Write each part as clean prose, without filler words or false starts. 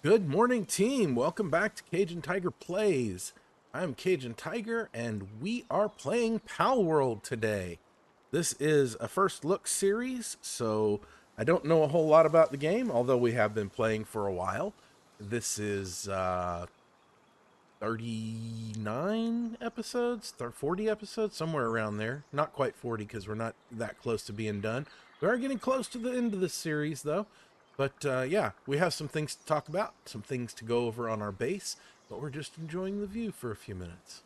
Good morning, team. Welcome back to Cajun Tiger Plays. I'm Cajun Tiger, and we are playing Palworld today. This is a first look series, so I don't know a whole lot about the game, although we have been playing for a while. This is 39 episodes, 40 episodes, somewhere around there. Not quite 40 because we're not that close to being done. We are getting close to the end of the series, though. But yeah, we have some things to talk about, some things to go over on our base, but we're just enjoying the view for a few minutes.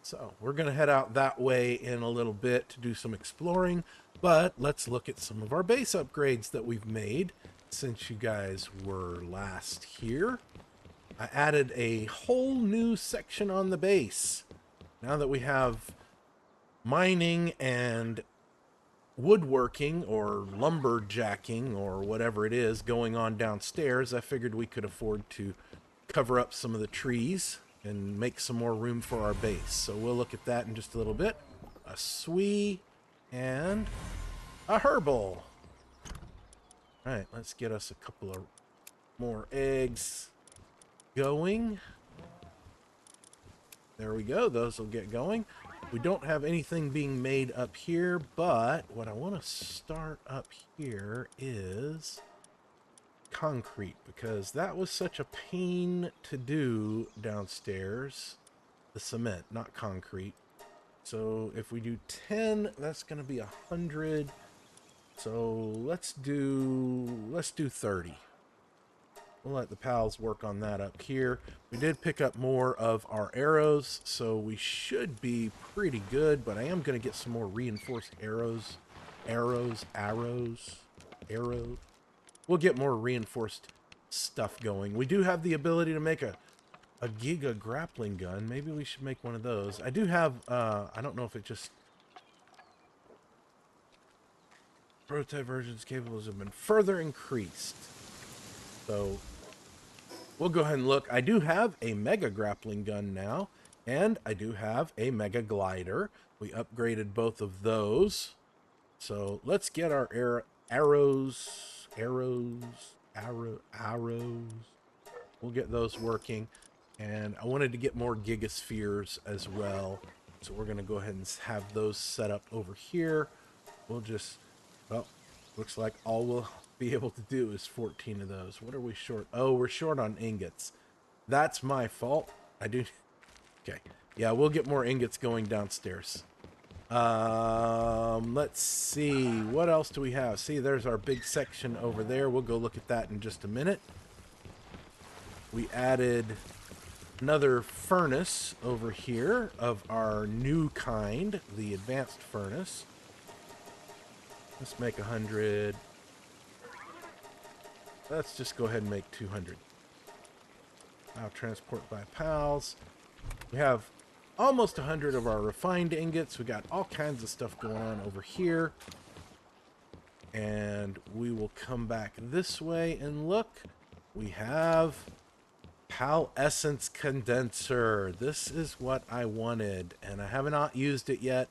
So we're going to head out that way in a little bit to do some exploring, but let's look at some of our base upgrades that we've made since you guys were last here. I added a whole new section on the base. Now that we have mining and woodworking or lumberjacking or whatever it is going on downstairs, I figured we could afford to cover up some of the trees and make some more room for our base. So we'll look at that in just a little bit. A swee and a herbal. All right, let's get us a couple of more eggs going. There we go. Those will get going. We don't have anything being made up here, but what I want to start up here is concrete, because that was such a pain to do downstairs. The cement, not concrete. So if we do 10, that's going to be 100. So let's do 30. We'll let the pals work on that up here. We did pick up more of our arrows, so we should be pretty good, but I am going to get some more reinforced arrows. Arrows. We'll get more reinforced stuff going. We do have the ability to make a Giga grappling gun. Maybe we should make one of those. I do have, I don't know if it just... Prototype versions capable have been further increased. So we'll go ahead and look. I do have a mega grappling gun now, and I do have a mega glider. We upgraded both of those. So let's get our arrows. We'll get those working. And I wanted to get more gigaspheres as well. So we're going to go ahead and have those set up over here. We'll just, well, looks like all we'll be able to do is 14 of those. What are we short? Oh, we're short on ingots. That's my fault. Okay. Yeah, we'll get more ingots going downstairs. Let's see. What else do we have? See, there's our big section over there. We'll go look at that in just a minute. We added another furnace over here of our new kind, the advanced furnace. Let's make 100. Let's just go ahead and make 200. Now transport by pals. We have almost 100 of our refined ingots. We got all kinds of stuff going on over here. And we will come back this way and look. We have Pal Essence Condenser. This is what I wanted, and I have not used it yet.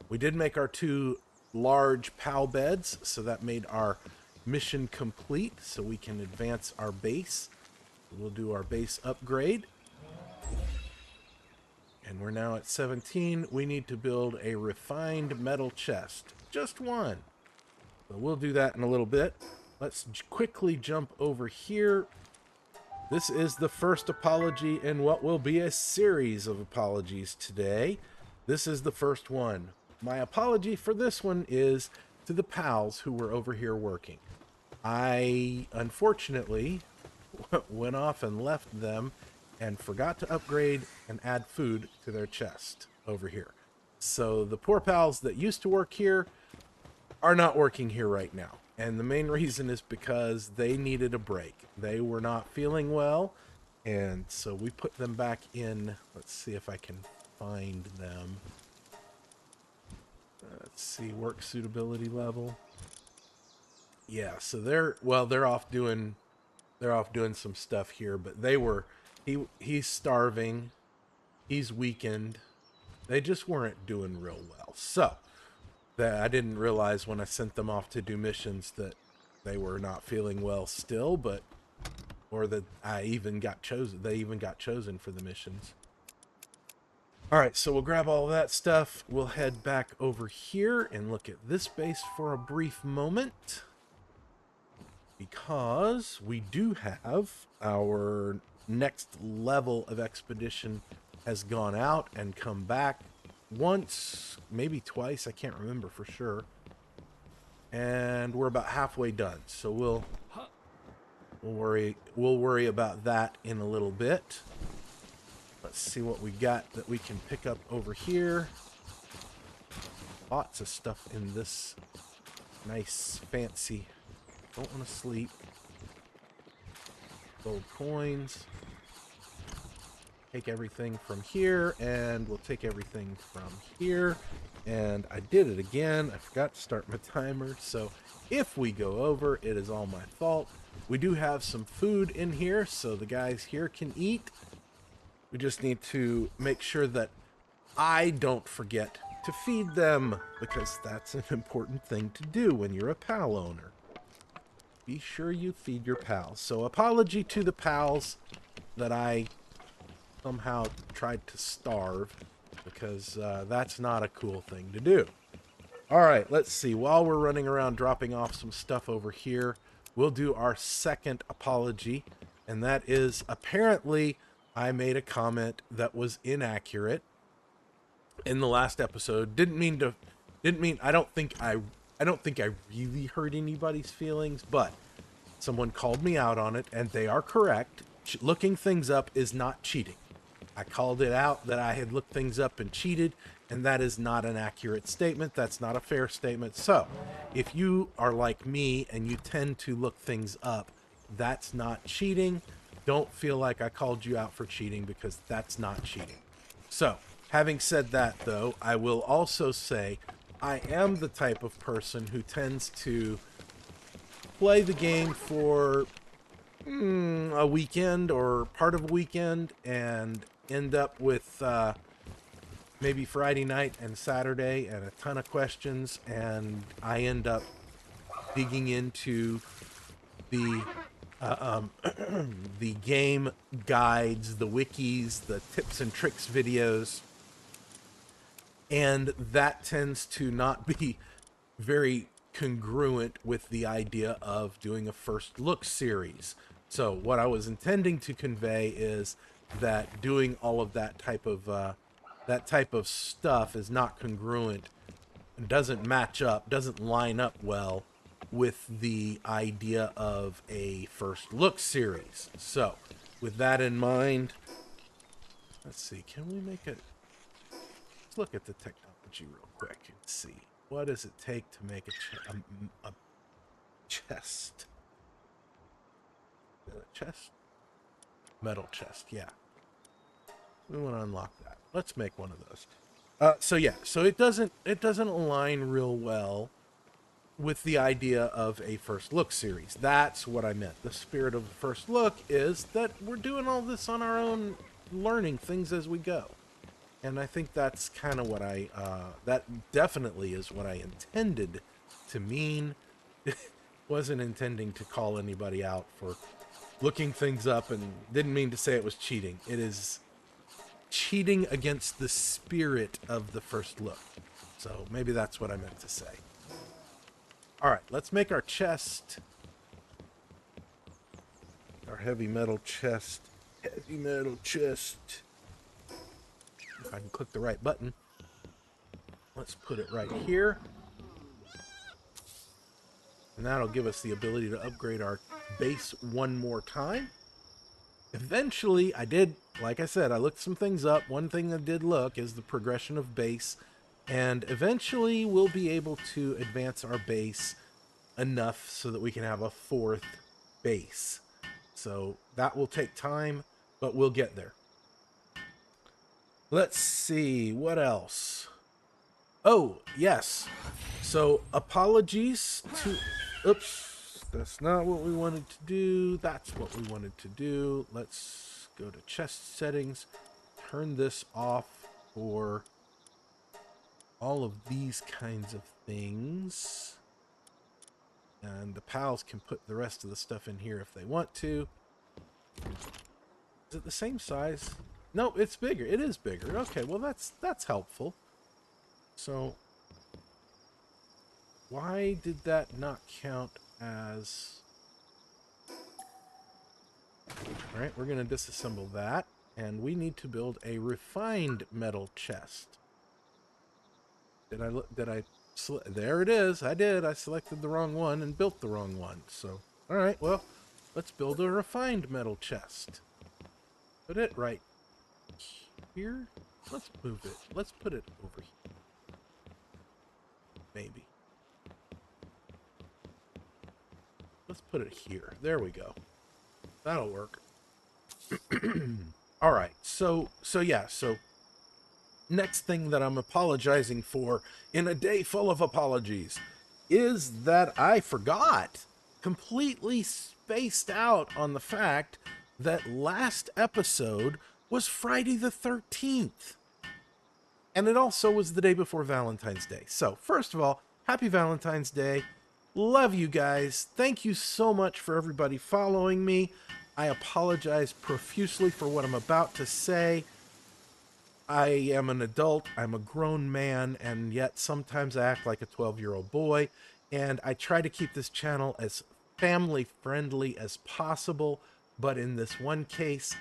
We did make our 2 large Pal beds, so that made our mission complete, so we can advance our base. We'll do our base upgrade. And we're now at 17. We need to build a refined metal chest. Just one. So we'll do that in a little bit. Let's quickly jump over here. This is the first apology in what will be a series of apologies today. This is the first one. My apology for this one is to the pals who were over here working. I, unfortunately, went off and left them and forgot to upgrade and add food to their chest over here. So the poor pals that used to work here are not working here right now. And the main reason is because they needed a break. They were not feeling well, and so we put them back in. Let's see if I can find them. Let's see, work suitability level. Yeah, so they're off doing some stuff here, but he's starving. He's weakened. They just weren't doing real well. So that I didn't realize when I sent them off to do missions that they were not feeling well still, but or that I even got chosen. They even got chosen for the missions. All right, so we'll grab all that stuff. We'll head back over here and look at this base for a brief moment, because we do have our next level of expedition has gone out and come back once, maybe twice. I can't remember for sure. And we're about halfway done, so we'll worry about that in a little bit. Let's see what we got that we can pick up over here. Lots of stuff in this nice, fancy. Don't want to sleep. Gold coins. Take everything from here, and we'll take everything from here. And I did it again. I forgot to start my timer, so if we go over, it is all my fault. We do have some food in here, so the guys here can eat. We just need to make sure that I don't forget to feed them, because that's an important thing to do when you're a pal owner. Be sure you feed your pals. So apology to the pals that I somehow tried to starve, because that's not a cool thing to do. All right, let's see. While we're running around dropping off some stuff over here, we'll do our second apology, and that is, apparently I made a comment that was inaccurate in the last episode. I don't think I really hurt anybody's feelings, but someone called me out on it, and they are correct. Looking things up is not cheating. I called it out that I had looked things up and cheated, and that is not an accurate statement. That's not a fair statement. So, if you are like me and you tend to look things up, that's not cheating. Don't feel like I called you out for cheating, because that's not cheating. So, having said that, though, I will also say I am the type of person who tends to play the game for a weekend or part of a weekend and end up with maybe Friday night and Saturday and a ton of questions, and I end up digging into the the game guides, the wikis, the tips and tricks videos, and that tends to not be very congruent with the idea of doing a first look series. So what I was intending to convey is that doing all of that type of stuff is not congruent and doesn't match up, doesn't line up well with the idea of a first look series. So with that in mind, let's see, can we make it? Let's look at the technology real quick and see. What does it take to make a chest? A chest? Metal chest, yeah. We want to unlock that. Let's make one of those. So yeah, so it doesn't align real well with the idea of a first look series. That's what I meant. The spirit of the first look is that we're doing all this on our own, learning things as we go. And I think that's kind of what that definitely is what I intended to mean. Wasn't intending to call anybody out for looking things up, and didn't mean to say it was cheating. It is cheating against the spirit of the first look. So maybe that's what I meant to say. All right, let's make our chest. Our heavy metal chest. Heavy metal chest. If I can click the right button. Let's put it right here. And that'll give us the ability to upgrade our base one more time. Eventually, like I said, I looked some things up. One thing I did look is the progression of base. And eventually, we'll be able to advance our base enough so that we can have a fourth base. So that will take time, but we'll get there. Let's see, what else? Oh, yes. So, apologies to... Oops, that's not what we wanted to do. That's what we wanted to do. Let's go to chest settings. Turn this off for all of these kinds of things. And the pals can put the rest of the stuff in here if they want to. Is it the same size? No, it's bigger. It is bigger. Okay, well that's helpful. So why did that not count as... All right, we're going to disassemble that, and we need to build a refined metal chest. There it is. I did. I selected the wrong one and built the wrong one. So, all right, well, let's build a refined metal chest. Put it right here. Let's move it. Let's put it over here. Maybe. Let's put it here. There we go. That'll work. All right. So next thing that I'm apologizing for in a day full of apologies is that I forgot, completely spaced out on the fact that last episode was Friday the 13th. And it also was the day before Valentine's Day. So, first of all, happy Valentine's Day. Love you guys. Thank you so much for everybody following me. I apologize profusely for what I'm about to say. I am an adult, I'm a grown man, and yet sometimes I act like a 12-year-old boy, and I try to keep this channel as family-friendly as possible, but in this one case,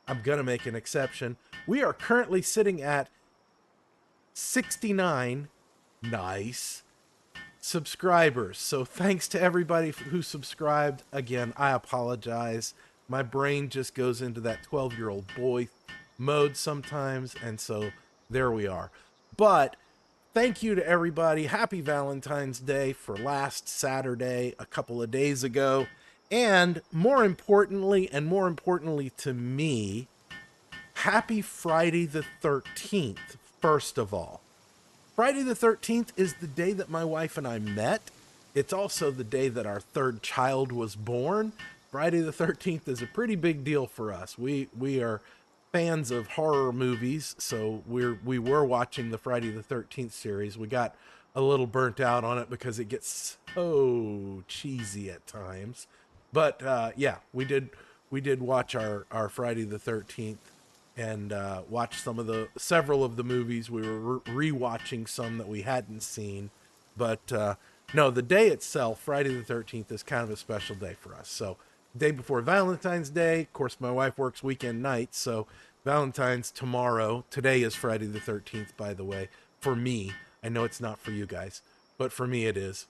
I'm gonna make an exception. We are currently sitting at 69 nice subscribers, so thanks to everybody who subscribed. Again, I apologize. My brain just goes into that 12-year-old boy mode sometimes, and so there we are. But thank you to everybody. Happy Valentine's Day for last Saturday, a couple of days ago. And more importantly to me, happy Friday the 13th, first of all. Friday the 13th is the day that my wife and I met. It's also the day that our third child was born. Friday the 13th is a pretty big deal for us. We are fans of horror movies, so we were watching the Friday the 13th series. We got a little burnt out on it because it gets so cheesy at times. But yeah, we did watch our Friday the 13th and watch several of the movies. We were rewatching some that we hadn't seen. But no, the day itself, Friday the 13th, is kind of a special day for us. So day before Valentine's Day. Of course, my wife works weekend nights, so Valentine's tomorrow. Today is Friday the 13th, by the way, for me. I know it's not for you guys, but for me it is.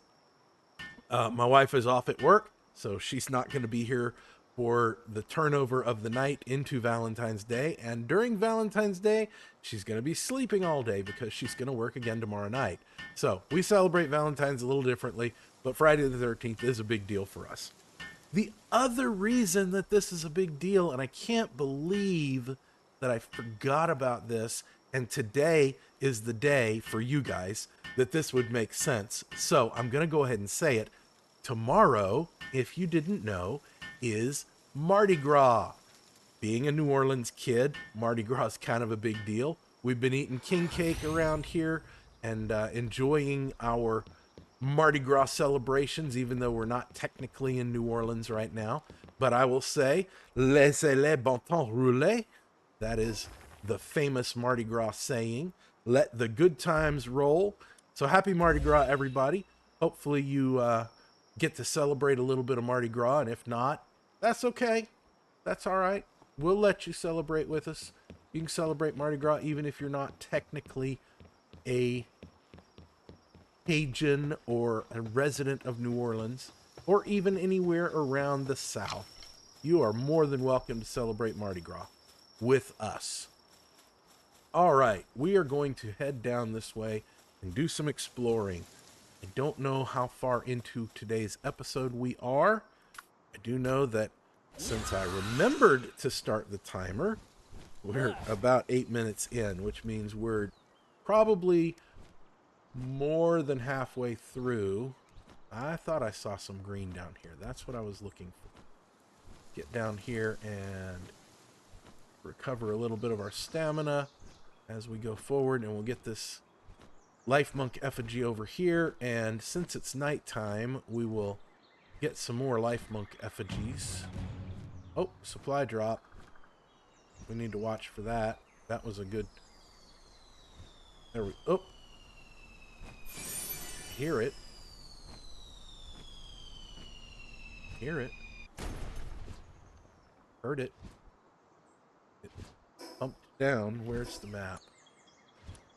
My wife is off at work, so she's not going to be here for the turnover of the night into Valentine's Day. And during Valentine's Day, she's going to be sleeping all day because she's going to work again tomorrow night. So we celebrate Valentine's a little differently, but Friday the 13th is a big deal for us. The other reason that this is a big deal, and I can't believe that I forgot about this, and today is the day for you guys that this would make sense. So I'm going to go ahead and say it. Tomorrow, if you didn't know, is Mardi Gras. Being a New Orleans kid, Mardi Gras is kind of a big deal. We've been eating king cake around here and enjoying our Mardi Gras celebrations, even though we're not technically in New Orleans right now. But I will say, laissez-les bon temps rouler. That is the famous Mardi Gras saying. Let the good times roll. So happy Mardi Gras, everybody. Hopefully you get to celebrate a little bit of Mardi Gras, and if not, that's okay. That's all right. We'll let you celebrate with us. You can celebrate Mardi Gras even if you're not technically a Cajun or a resident of New Orleans, or even anywhere around the South. You are more than welcome to celebrate Mardi Gras with us. All right, we are going to head down this way and do some exploring. I don't know how far into today's episode we are. I do know that since I remembered to start the timer, we're about 8 minutes in, which means we're probably more than halfway through. I thought I saw some green down here. That's what I was looking for. Get down here and recover a little bit of our stamina as we go forward, and we'll get this Lifmunk Effigy over here, and since it's nighttime, we will get some more Lifmunk Effigies. Oh, supply drop. We need to watch for that. That was a good... There we... Oh! Hear it. Hear it. Heard it. It bumped down. Where's the map?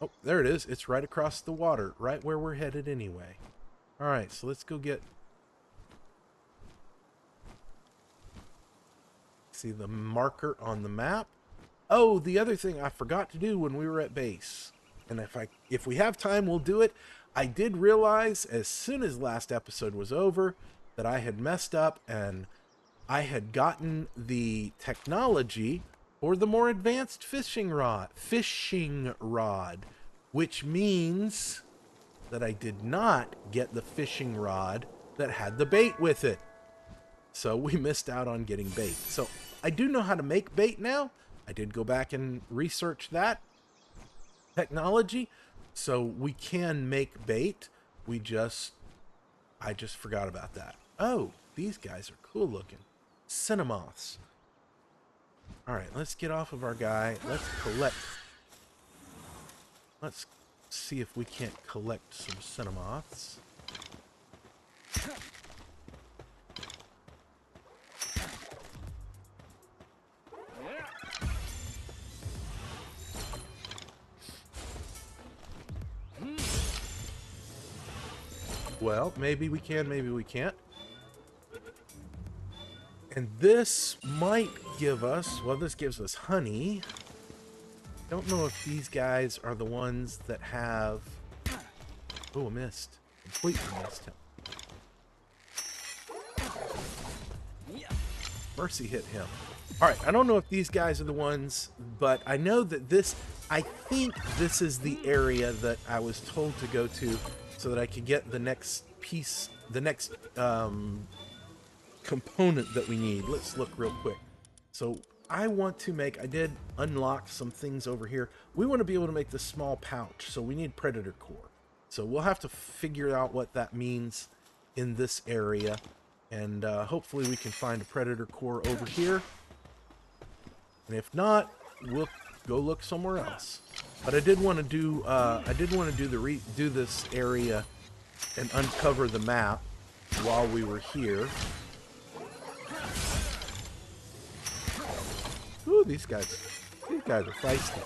Oh, there it is. It's right across the water. Right where we're headed anyway. Alright, so let's go get... See the marker on the map. Oh, the other thing I forgot to do when we were at base. And if we have time, we'll do it. I did realize as soon as last episode was over that I had messed up and I had gotten the technology for the more advanced fishing rod, which means that I did not get the fishing rod that had the bait with it. So we missed out on getting bait. So I do know how to make bait now. I did go back and research that technology. So we can make bait. I just forgot about that. Oh, these guys are cool looking. Cinnamoths. Alright, let's get off of our guy. Let's collect. Let's see if we can't collect some cinnamoths. Well, maybe we can, maybe we can't. And this might give us, well, this gives us honey. Don't know if these guys are the ones that have... Oh, I missed. Completely missed him. Mercy hit him. Alright, I don't know if these guys are the ones, but I know that this... I think this is the area that I was told to go to so that I could get the next piece, the next component that we need. Let's look real quick. So I want to make, I did unlock some things over here. We want to be able to make this small pouch, so we need predator core. So we'll have to figure out what that means in this area, and hopefully we can find a predator core over here. And if not, we'll go look somewhere else. But I did want to do do this area and uncover the map while we were here. Ooh, these guys are feisty.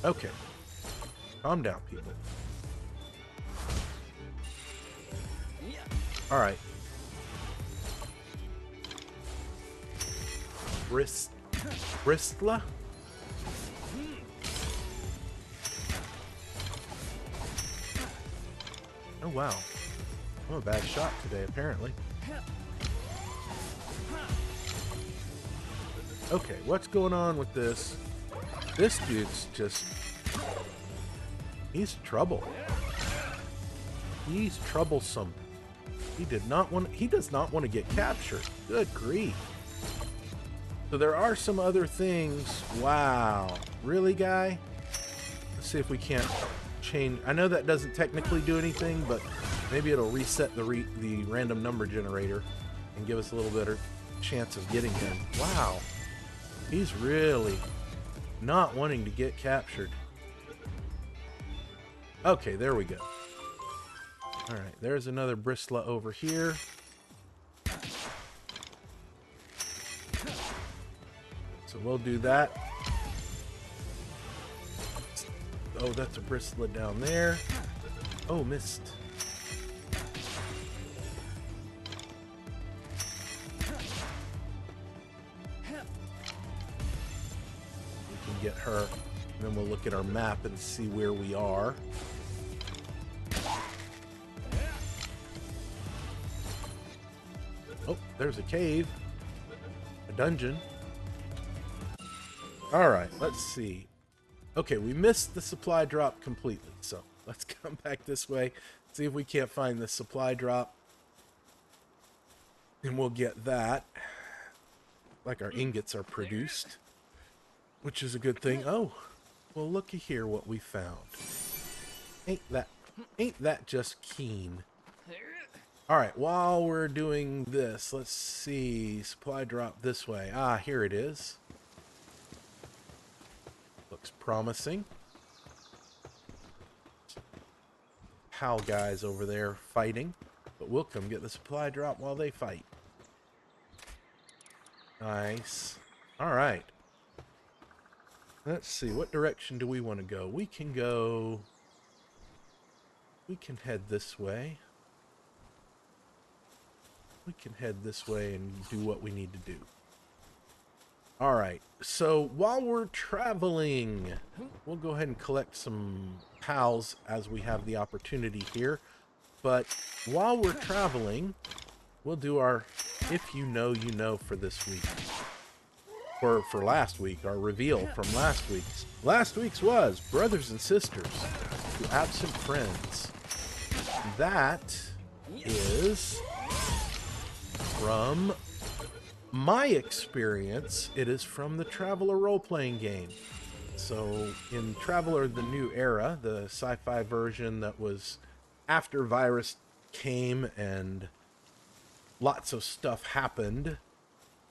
Okay, calm down, people. All right. Bristla? Oh, wow. I'm a bad shot today, apparently. Okay, what's going on with this? This dude's just... He's trouble. He's troublesome. He does not want to get captured. Good grief. So there are some other things. Wow. Really, guy? Let's see if we can't change. I know that doesn't technically do anything, but maybe it'll reset the random number generator and give us a little better chance of getting him. Wow. He's really not wanting to get captured. Okay, there we go. Alright, there's another Bristla over here. So we'll do that. Oh, that's a Bristla down there. Oh, missed. We can get her, and then we'll look at our map and see where we are. Oh, there's a cave. A dungeon. Alright, let's see. Okay, we missed the supply drop completely, so let's come back this way, see if we can't find the supply drop. And we'll get that. Like our ingots are produced, which is a good thing. Oh, well, looky here what we found. Ain't that just keen? All right, while we're doing this, let's see. Supply drop this way. Ah, here it is. Looks promising. PAL guys over there fighting, but we'll come get the supply drop while they fight. Nice. All right. Let's see. What direction do we want to go? We can head this way. We can head this way and do what we need to do. All right. So while we're traveling, we'll go ahead and collect some PALs as we have the opportunity here. But while we're traveling, we'll do our If You Know, You Know for this week. For last week, our reveal from last week's. Last week's was Brothers and Sisters to Absent Friends. That is from my experience. It is from the Traveler role-playing game. So in Traveler the New Era, the sci-fi version that was after Virus came and lots of stuff happened,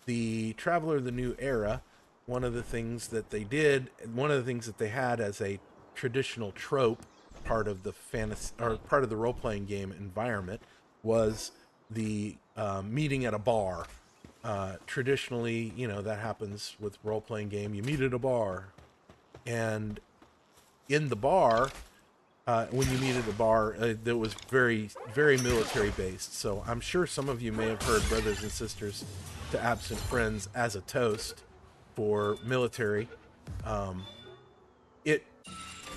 the Traveler the New Era, one of the things that they did, one of the things that they had as a traditional trope, part of the fantasy or part of the role-playing game environment, was the meeting at a bar. Traditionally, you know, that happens with role-playing game. You meet at a bar, and in the bar, when you meet at the bar, that was very, very military-based. So I'm sure some of you may have heard Brothers and Sisters to Absent Friends as a toast for military. It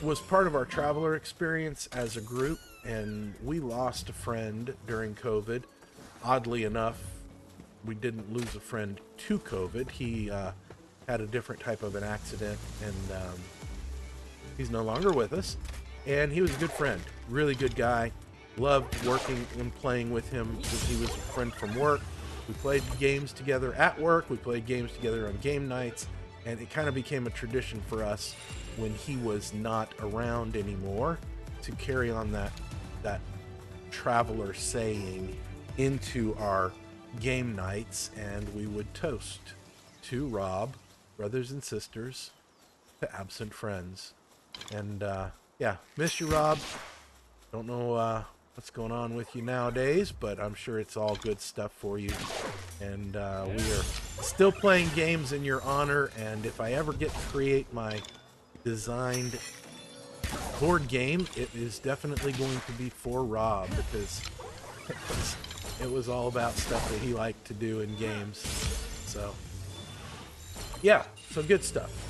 was part of our Traveler experience as a group, and we lost a friend during COVID. Oddly enough, we didn't lose a friend to COVID. He had a different type of an accident, and he's no longer with us. And he was a good friend, really good guy. Loved working and playing with him because he was a friend from work. We played games together at work. We played games together on game nights. And it kind of became a tradition for us when he was not around anymore to carry on that Traveler saying into our game nights. And we would toast to Rob, Brothers and Sisters to Absent Friends. And yeah, miss you, Rob. Don't know what's going on with you nowadays, but I'm sure it's all good stuff for you. And we are still playing games in your honor, and if I ever get to create my designed board game, it is definitely going to be for Rob, because it was all about stuff that he liked to do in games. So, yeah, so good stuff.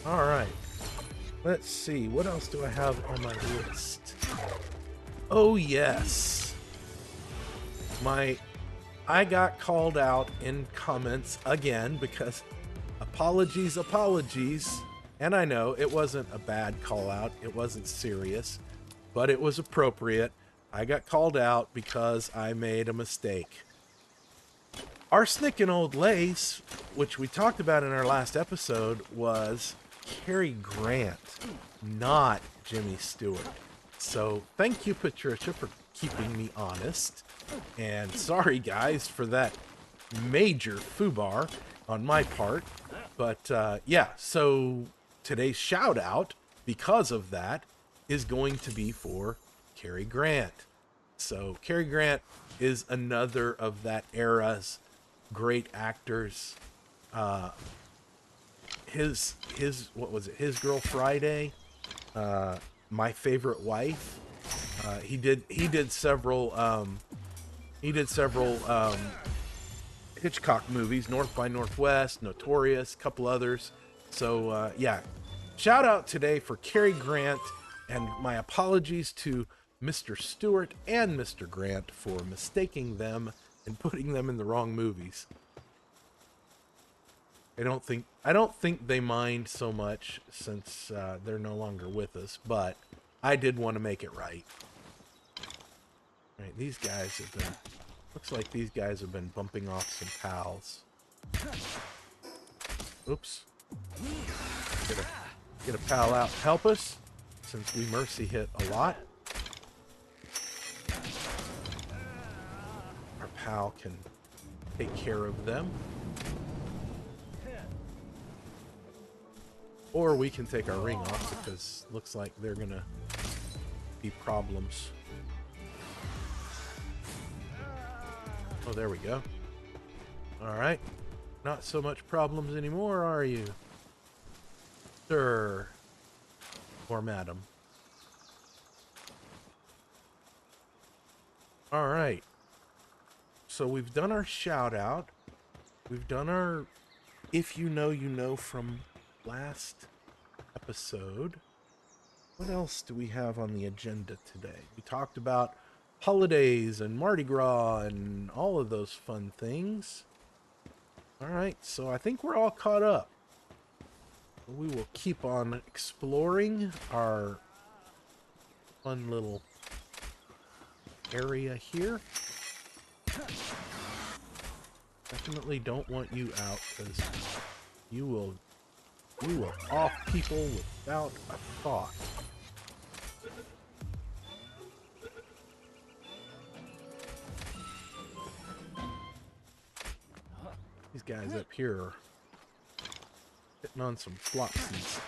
All right, let's see, what else do I have on my list? Oh yes, I got called out in comments again, because apologies, and I know it wasn't a bad call out, it wasn't serious, but it was appropriate. I got called out because I made a mistake. Arsenic and Old Lace, which we talked about in our last episode, was Cary Grant, not Jimmy Stewart. So thank you, Patricia, for keeping me honest. And sorry, guys, for that major foobar on my part. But yeah, so today's shout out, because of that, is going to be for Cary Grant. So Cary Grant is another of that era's great actors. His what was it? His Girl Friday, My Favorite Wife. He did several Hitchcock movies, North by Northwest, Notorious, a couple others. So yeah, shout out today for Cary Grant, and my apologies to Mr. Stewart and Mr. Grant for mistaking them and putting them in the wrong movies. I don't think they mind so much, since they're no longer with us, but I did want to make it right. All right, these guys have been, looks like these guys have been bumping off some pals. Oops. Get a pal out. Help us. since we mercy hit a lot, our pal can take care of them. Or we can take our ring off, because looks like they're gonna be problems. Oh, there we go. Alright. Not so much problems anymore, are you? Sir. Or madam. Alright. So we've done our shout out. We've done our if you know from last episode. What else do we have on the agenda today? We talked about holidays and Mardi Gras and all of those fun things. Alright, so I think we're all caught up. We will keep on exploring our fun little area here. Definitely don't want you out, because you will off people without a thought. These guys up here are hitting on some flopsies.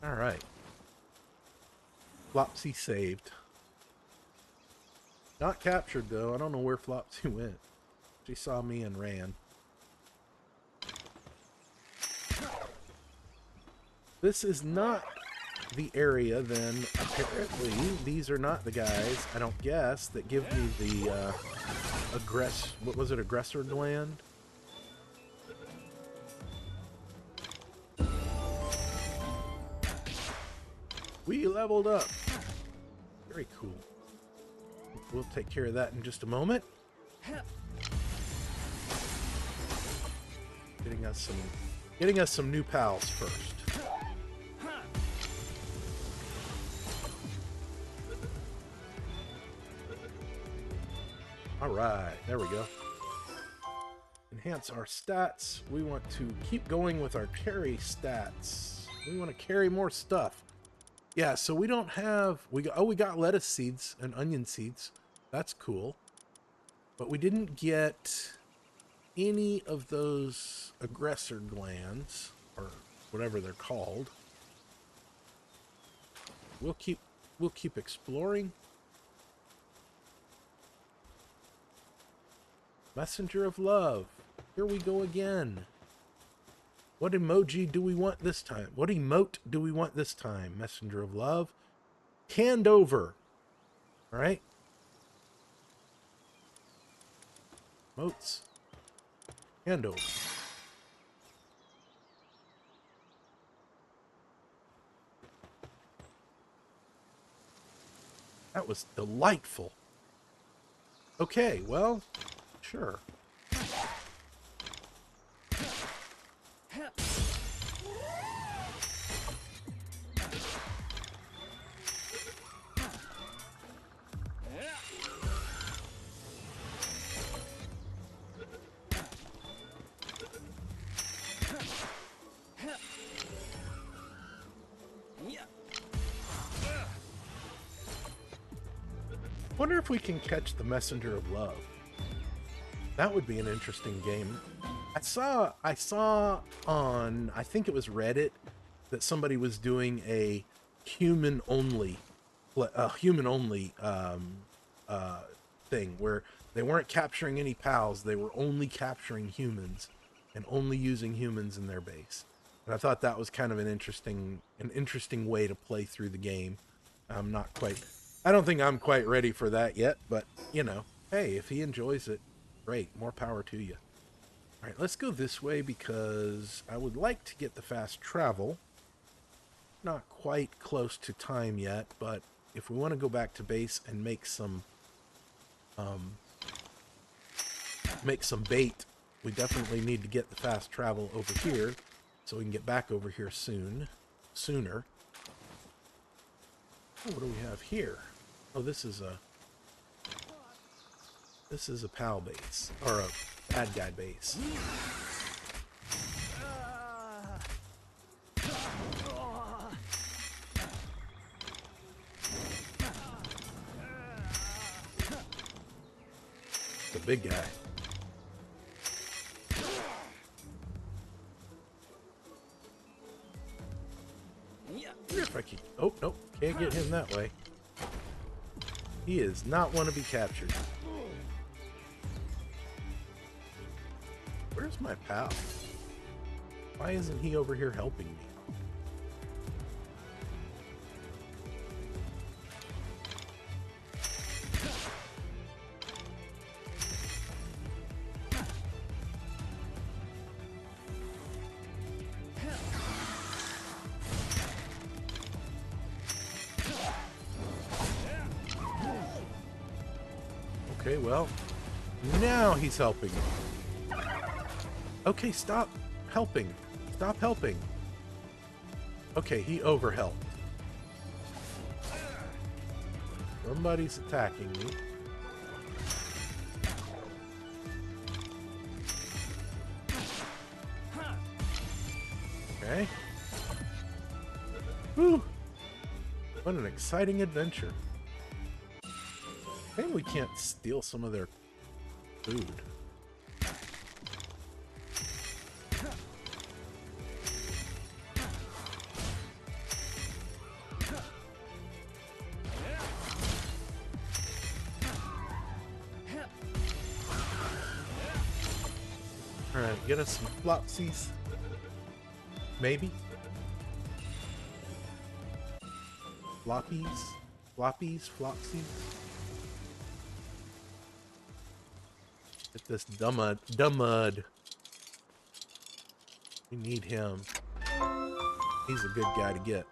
Alright. Flopsy saved. Not captured, though. I don't know where Flopsy went. She saw me and ran. This is not the area, then, apparently. These are not the guys, I don't guess, that give me the, what was it, aggressor gland? We leveled up. Very cool. We'll take care of that in just a moment. Getting us some new pals first. Alright, there we go. Enhance our stats. We want to keep going with our carry stats. We want to carry more stuff. Yeah, so we don't have... we got lettuce seeds and onion seeds. That's cool. But we didn't get any of those aggressor glands, or whatever they're called. We'll keep exploring. Messenger of love. Here we go again. What emoji do we want this time? What emote do we want this time? Messenger of love. Hand over. All right. Emotes. Hand over. That was delightful. Okay, well, sure. Wonder if we can catch the Messenger of Love. That would be an interesting game. I saw on, I think it was Reddit, that somebody was doing a human only thing where they weren't capturing any pals, they were only capturing humans and only using humans in their base. And I thought that was kind of an interesting way to play through the game. I don't think I'm quite ready for that yet, but you know, hey, if he enjoys it, great, more power to you. All right, let's go this way because I would like to get the fast travel. Not quite close to time yet, but if we want to go back to base and make some bait, we definitely need to get the fast travel over here so we can get back over here sooner. Oh, what do we have here? Oh, this is a pal base, or a bad guy base. It's a big guy. If I can, oh, nope, can't get him that way. He is not one to be captured. Where's my pal? Why isn't he over here helping me? Okay, well, now he's helping me. Okay, stop helping. Stop helping. Okay, he overhelped. Somebody's attacking me. Okay. Whew. What an exciting adventure. Maybe we can't steal some of their food. Alright, get us some flopsies. Maybe. Floppies? Floppies? Flopsies? Get this dummud. We need him. He's a good guy to get. I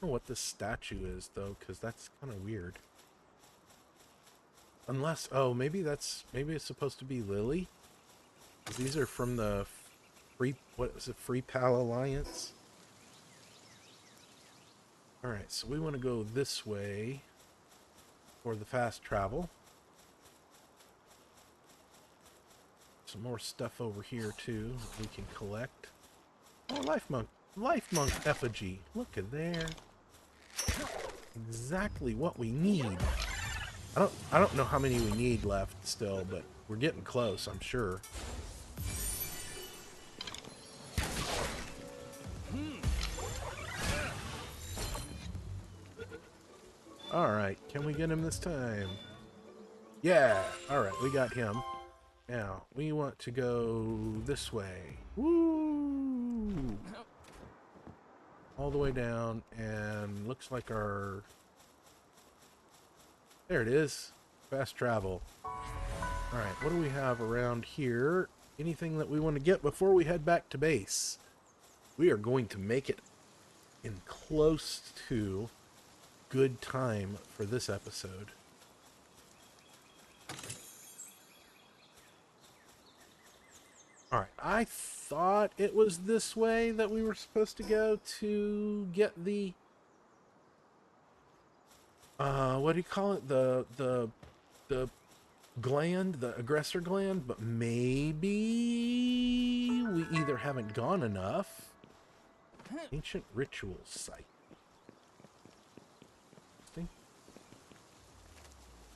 don't know what this statue is, though, because that's kind of weird. Unless, oh, maybe it's supposed to be Lily. These are from the Free Pal Alliance. Alright, so we want to go this way for the fast travel. Some more stuff over here too that we can collect. Oh, Lifmunk Effigy. Look at there. Exactly what we need. I don't know how many we need left still, but we're getting close, I'm sure. Alright, can we get him this time? Yeah! Alright, we got him. Now, we want to go this way. Woo! All the way down, and looks like our... There it is. Fast travel. Alright, what do we have around here? Anything that we want to get before we head back to base? We are going to make it in close to good time for this episode. Alright, I thought it was this way that we were supposed to go to get the... what do you call it? The gland, the aggressor gland, but maybe we either haven't gone enough. Ancient ritual site.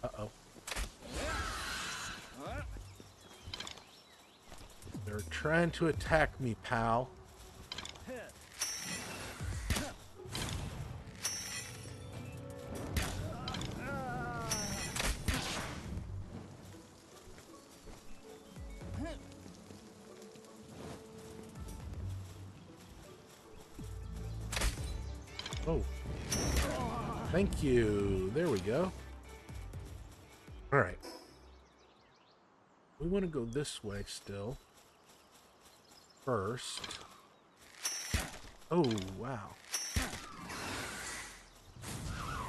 Uh-oh. They're trying to attack me, pal. Oh. Thank you. There we go. Alright. We want to go this way still. First. Oh, wow.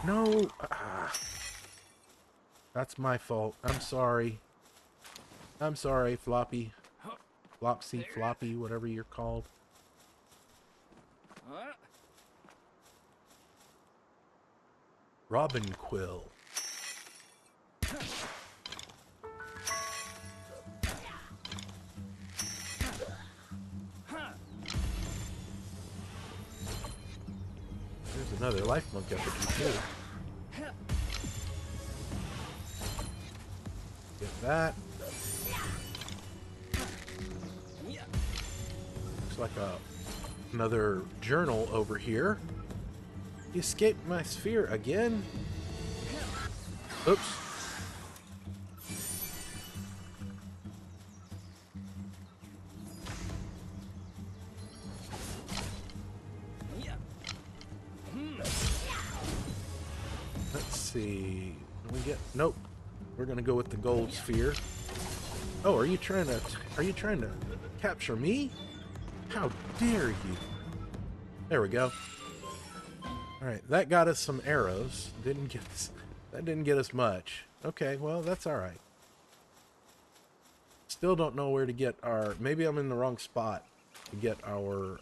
No. That's my fault. I'm sorry. I'm sorry, Floppy. Flopsy, Floppy, whatever you're called. Robin Quill. There's another Lifmunk Effigie too. Get that. Looks like another journal over here. You escaped my sphere again? Oops. Let's see. Can we get... Nope. We're gonna go with the gold sphere. Oh, are you trying to capture me? How dare you? There we go. Alright, that got us some arrows. That didn't get us much. Okay, well, that's alright. Still don't know where to get our... Maybe I'm in the wrong spot to get our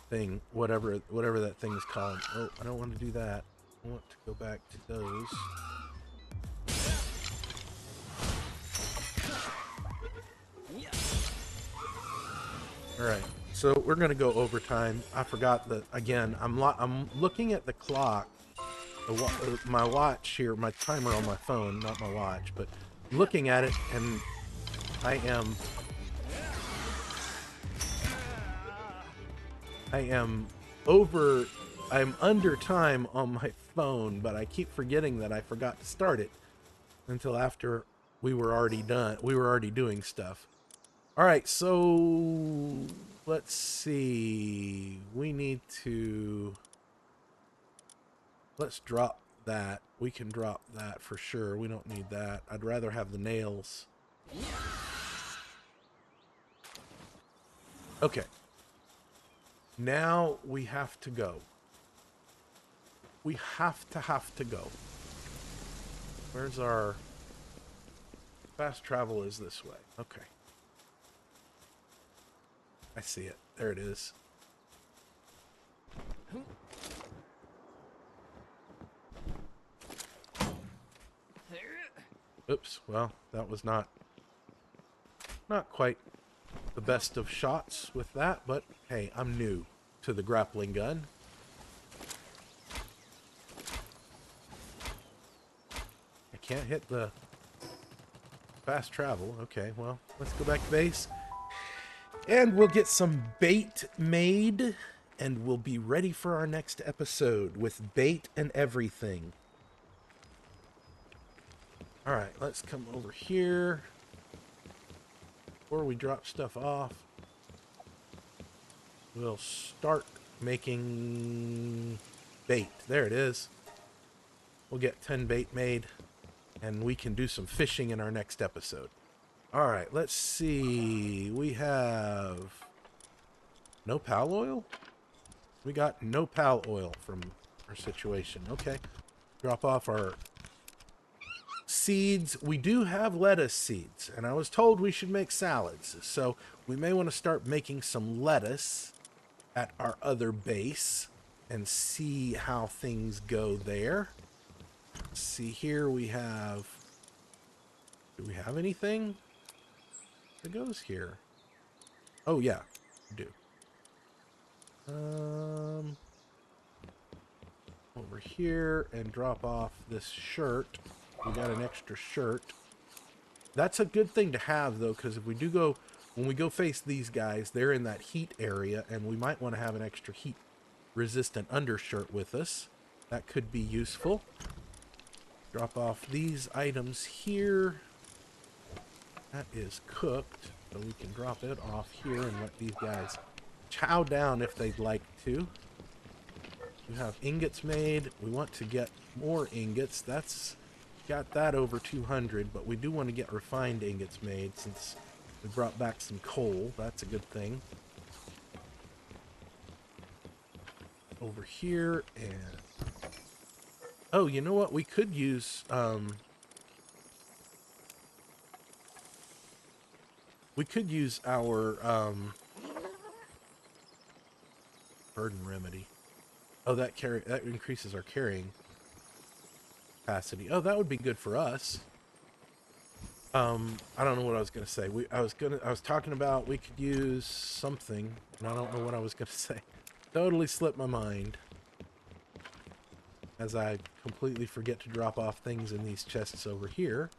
thing, whatever that thing is called. Oh, I don't want to do that. I want to go back to those. Alright, so we're going to go overtime. I forgot that, again, I'm looking at the clock, my watch here, my timer on my phone, not my watch, but looking at it, and I'm under time on my phone, but I keep forgetting that I forgot to start it until after we were already done. We were already doing stuff. All right, so let's see. Let's drop that. We can drop that for sure. We don't need that. I'd rather have the nails. Okay. Now we have to go. We have to go. Where's our... Fast travel is this way. Okay. I see it. There it is. Oops. Well, that was not quite the best of shots with that, but hey, I'm new to the grappling gun. I can't hit the fast travel. Okay, well, let's go back to base. And we'll get some bait made, and we'll be ready for our next episode with bait and everything. Alright, let's come over here. Before we drop stuff off, we'll start making bait. There it is. We'll get 10 bait made, and we can do some fishing in our next episode. Alright, let's see. We have no pal oil? We got no pal oil from our situation. Okay. Drop off our seeds. We do have lettuce seeds, and I was told we should make salads. So we may want to start making some lettuce at our other base and see how things go there. Let's see, here we have... Do we have anything that goes here? Oh, yeah, we do. Over here and drop off this shirt. We got an extra shirt. That's a good thing to have, though, because if we do go... When we go face these guys, they're in that heat area, and we might want to have an extra heat-resistant undershirt with us. That could be useful. Drop off these items here. That is cooked, so we can drop it off here and let these guys chow down if they'd like to. We have ingots made. We want to get more ingots. That's got that over 200, but we do want to get refined ingots made since we brought back some coal. That's a good thing. Over here, and oh, you know what? We could use our Burden remedy. Oh, that increases our carrying capacity. Oh, that would be good for us. I don't know what I was gonna say. I was talking about we could use something, and I don't know what I was gonna say. Totally slipped my mind. As I completely forget to drop off things in these chests over here.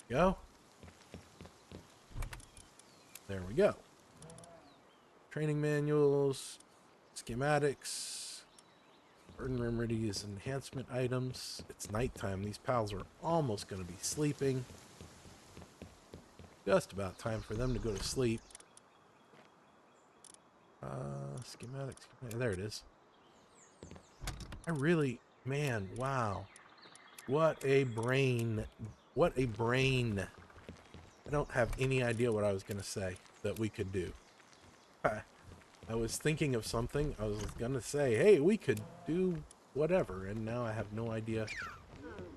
Go. There we go. Training manuals, schematics, burden remedies, enhancement items. It's nighttime. These pals are almost going to be sleeping. Just about time for them to go to sleep. Schematics. There it is. Man, wow. What a brain. What a brain. I don't have any idea what I was going to say that we could do. I was thinking of something. I was going to say, hey, we could do whatever. And now I have no idea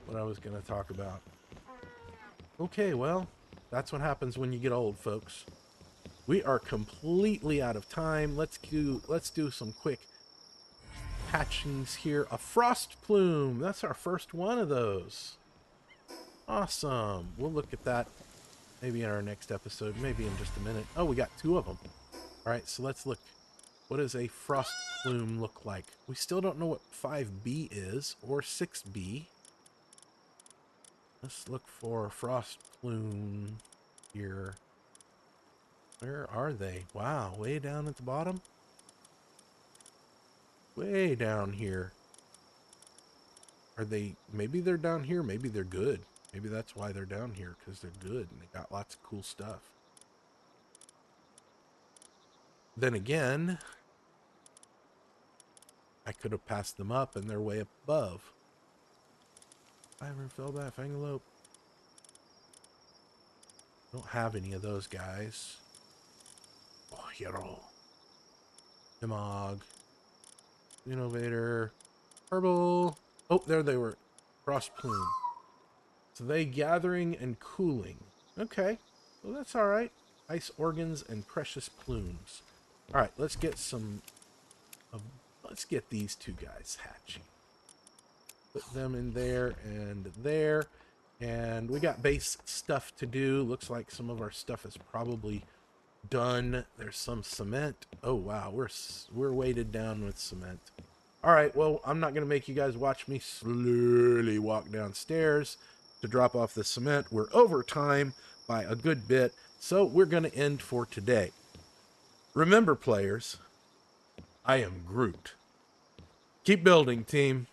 what I was going to talk about. Okay, well, that's what happens when you get old, folks. We are completely out of time. Let's do some quick hatchings here. A Frostplume. That's our first one of those. Awesome. We'll look at that maybe in our next episode, maybe in just a minute. Oh, we got 2 of them. All right, so let's look. What does a Frostplume look like? We still don't know what 5B is or 6B. Let's look for Frostplume here. Where are they? Wow, way down at the bottom? Way down here. Are they... Maybe they're down here. Maybe they're good. Maybe that's why they're down here, because they're good and they got lots of cool stuff. Then again, I could have passed them up and they're way up above. Wyvern, Fellbat, Fangalope. Don't have any of those guys. Oh, Hero. Nimog. Innovator. Herbal. Oh, there they were. Frostplume. So they gathering and cooling. Okay. Well, that's all right. Ice organs and precious plumes. All right, let's get some... let's get these 2 guys hatching. Put them in there and there. And we got base stuff to do. Looks like some of our stuff is probably done. There's some cement. Oh, wow. We're weighted down with cement. All right, well, I'm not going to make you guys watch me slowly walk downstairs to drop off the cement. We're over time by a good bit, so we're going to end for today. Remember, players, I am Groot. Keep building, team.